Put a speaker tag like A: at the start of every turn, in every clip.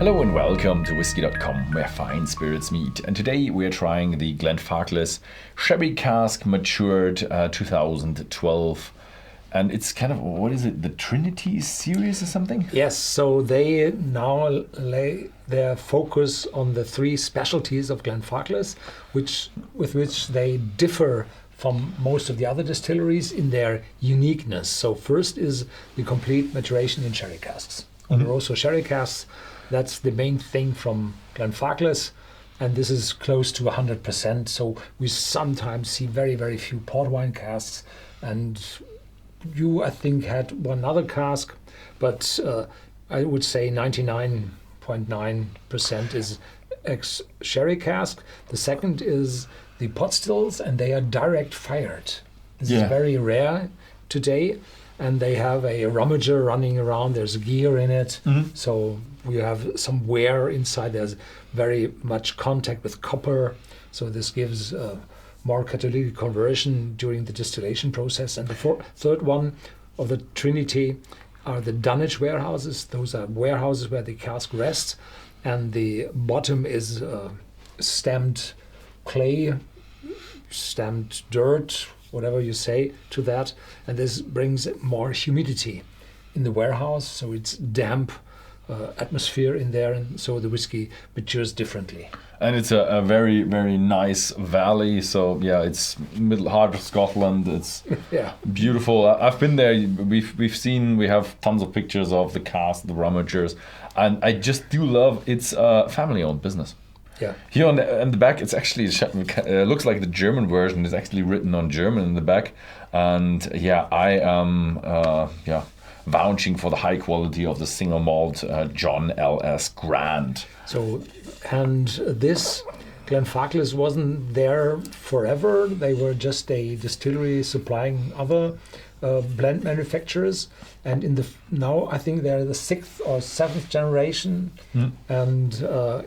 A: Hello and welcome to Whisky.com, where fine spirits meet. And today we are trying the Glenfarclas Sherry Cask Matured 2012. And it's kind of, what is it, the Trinity Series or something?
B: Yes, so they now lay their focus on the three specialties of Glenfarclas, with which they differ from most of the other distilleries in their uniqueness. So first is the complete maturation in sherry casks. Oloroso sherry casks, that's the main thing from Glenfarclas, and this is close to 100%. So we sometimes see very, very few port wine casks, and you, I think, had one other cask, but I would say 99.9% is ex-sherry cask. The second is the pot stills, and they are direct fired. This is very rare today, and they have a rummager running around. There's gear in it, so we have some wear inside. There's very much contact with copper, so this gives more catalytic conversion during the distillation process. And the third one of the Trinity are the dunnage warehouses. Those are warehouses where the cask rests, and the bottom is stamped clay, stamped dirt, whatever you say to that, and this brings more humidity in the warehouse, so it's damp atmosphere in there, and so the whiskey matures differently.
A: And it's a very, very nice valley. So yeah, it's middle heart of Scotland. It's beautiful. I've been there. We have tons of pictures of the cask, the rummagers, and I just do love it's a family-owned business.
B: Yeah.
A: Here on the back, it's actually looks like the German version is actually written on German in the back, and yeah, I am vouching for the high quality of the single malt John L.S. Grand.
B: So, and this Glenfarclas wasn't there forever. They were just a distillery supplying other blend manufacturers, and now I think they're the 6th or 7th generation, and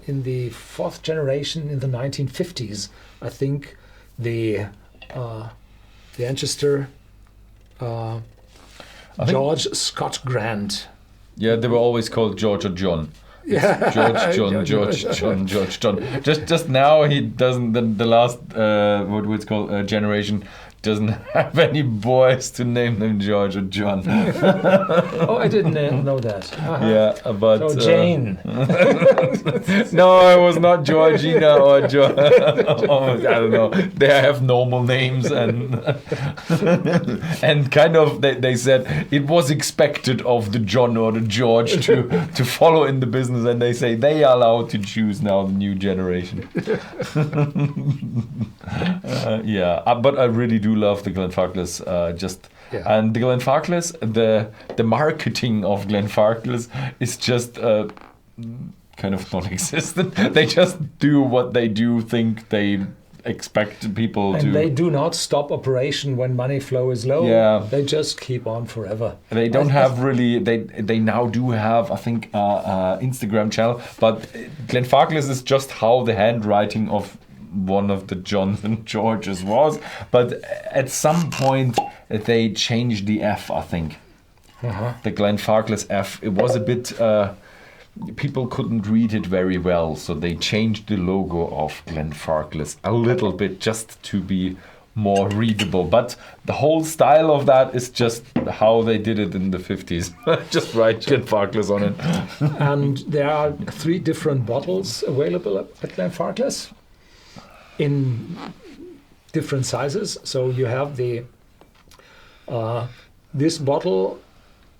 B: in the 4th generation in the 1950s, I think the ancestor George Scott Grant.
A: Yeah, they were always called George or John.
B: Yeah.
A: George John. Just now he doesn't. The last generation doesn't have any boys to name them George or John.
B: Oh, I didn't know that.
A: Yeah, but
B: so Jane.
A: No, it was not Georgina or John. I don't know. They have normal names, and and kind of they said it was expected of the John or the George to follow in the business, and they say they are allowed to choose now the new generation. But I really do love the Glenfarclas. And the Glenfarclas, the marketing of Glenfarclas is just kind of non-existent. They just do what they do, think they expect people to.
B: And they do not stop operation when money flow is low.
A: Yeah.
B: They just keep on forever.
A: They don't have really. They now do have, I think, Instagram channel, but Glenfarclas is just how the handwriting of one of the Johns and Georges was, but at some point they changed the F, I think. The Glenfarclas F, it was a bit people couldn't read it very well, so they changed the logo of Glenfarclas a little bit just to be more readable, but the whole style of that is just how they did it in the 50s. Just write Glenfarclas on it.
B: And there are 3 different bottles available at Glenfarclas in different sizes. So you have the this bottle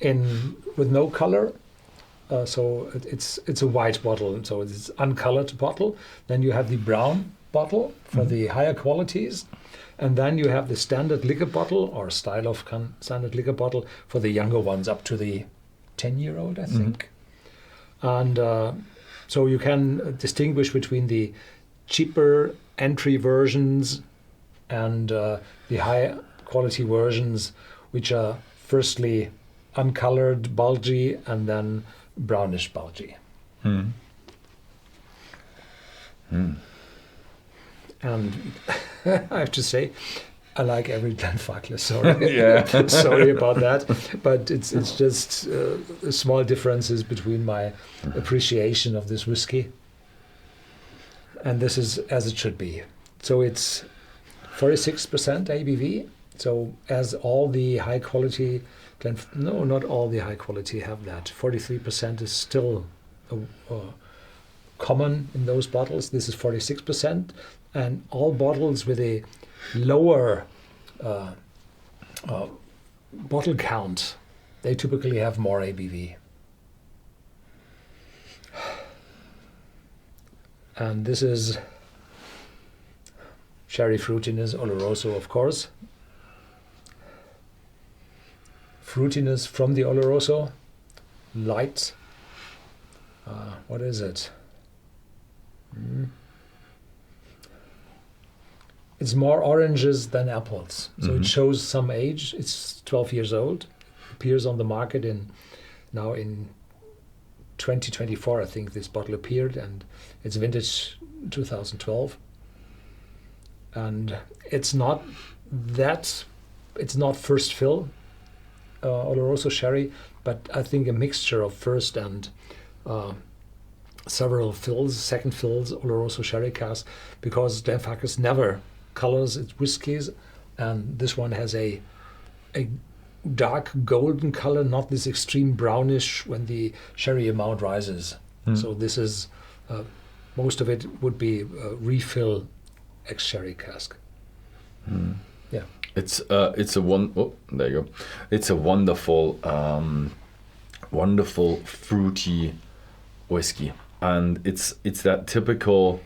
B: with no color. So it's a white bottle, so it's uncolored bottle. Then you have the brown bottle for the higher qualities, and then you have the standard liquor bottle or style of standard liquor bottle for the younger ones up to the 10-year-old, I think. And so you can distinguish between the cheaper entry versions and the high quality versions, which are firstly uncolored, bulgy, and then brownish bulgy. And I have to say, I like every Glenfarclas. Sorry,
A: Yeah.
B: sorry about that, but it's just small differences between my appreciation of this whiskey, and this is as it should be. So it's 46% ABV. So as all the high quality, no, not all the high quality have that. 43% is still common in those bottles. This is 46%, and all bottles with a lower bottle count, they typically have more ABV. And this is sherry fruitiness, Oloroso, of course. Fruitiness from the Oloroso, light. What is it? It's more oranges than apples, so it shows some age. It's 12 years old. Appears on the market now in 2024. I think this bottle appeared, and it's vintage 2012. And it's not first fill Oloroso sherry, but I think a mixture of first and several fills, second fills, Oloroso sherry cask, because Glenfarclas never colors its whiskies, and this one has a dark golden color, not this extreme brownish when the sherry amount rises. So this is most of it would be refill ex-sherry cask. Yeah,
A: it's a there you go. It's a wonderful wonderful fruity whiskey, and it's that typical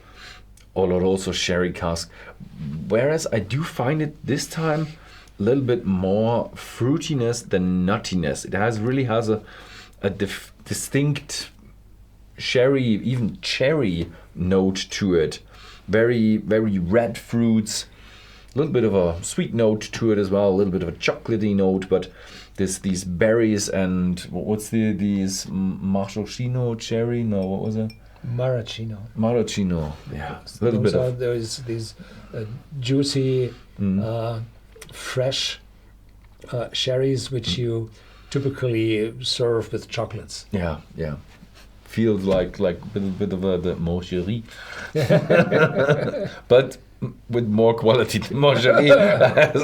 A: Oloroso sherry cask, whereas I do find it this time a little bit more fruitiness than nuttiness. It really has a distinct sherry, even cherry note to it. Very, very red fruits, a little bit of a sweet note to it as well, a little bit of a chocolatey note, but these berries and what's these maraschino cherry? No, what was it? Maraschino, yeah, a little bit of.
B: There's these juicy, fresh sherries which you typically serve with chocolates.
A: Yeah. Feels like a bit of the Moncherie, but with more quality. The Moncherie has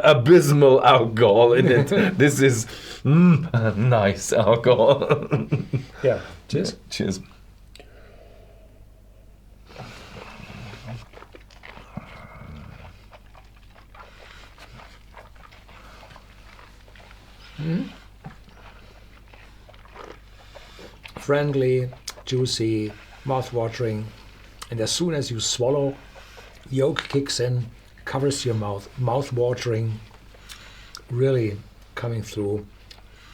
A: abysmal alcohol in it. This is nice alcohol.
B: Yeah. Cheers.
A: Cheers.
B: Friendly, juicy, mouth-watering, and as soon as you swallow, the oak kicks in, covers your mouth, mouth-watering, really coming through,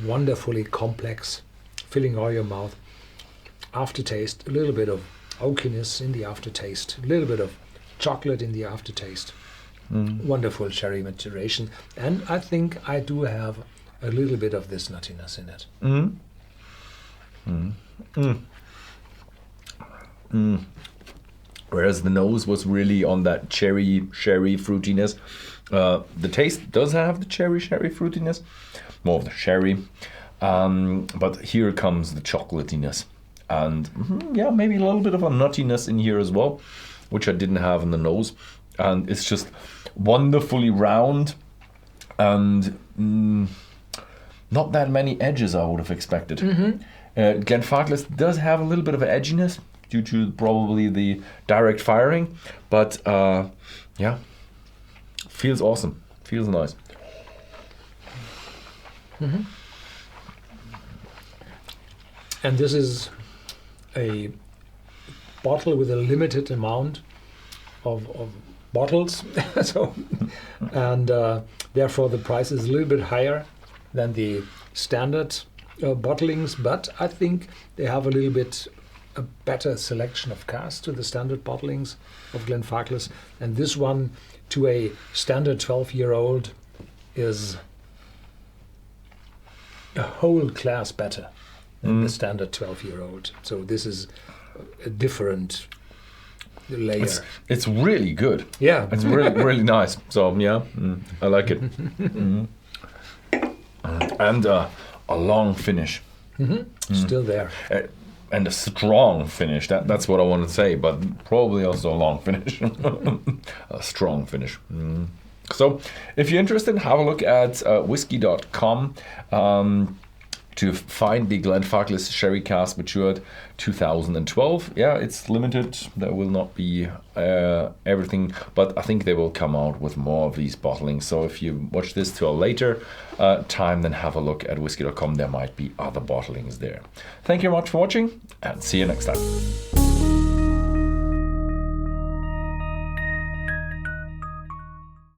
B: wonderfully complex, filling all your mouth. Aftertaste, a little bit of oakiness in the aftertaste, a little bit of chocolate in the aftertaste. Wonderful sherry maturation, and I think I do have a little bit of this nuttiness in it.
A: Whereas the nose was really on that sherry fruitiness. The taste does have the sherry fruitiness, more of the sherry, but here comes the chocolatiness, and maybe a little bit of a nuttiness in here as well, which I didn't have in the nose, and it's just wonderfully round, and not that many edges I would have expected. Glenfarclas does have a little bit of edginess due to probably the direct firing, but feels awesome, feels nice.
B: And this is a bottle with a limited amount of bottles, and therefore the price is a little bit higher than the standard bottlings, but I think they have a little bit a better selection of casks to the standard bottlings of Glenfarclas, and this one to a standard 12-year-old is a whole class better than the standard 12-year-old. So this is a different layer.
A: It's really good.
B: Yeah.
A: It's really, really nice. So, yeah, I like it. And a long finish.
B: Still there.
A: And a strong finish. That's what I want to say, but probably also a long finish. A strong finish. So, if you're interested, have a look at Whisky.com to find the Glenfarclas Sherry Cask Matured 2012. Yeah, it's limited. There will not be everything, but I think they will come out with more of these bottlings. So if you watch this till a later time, then have a look at Whisky.com. There might be other bottlings there. Thank you very much for watching, and see you next time.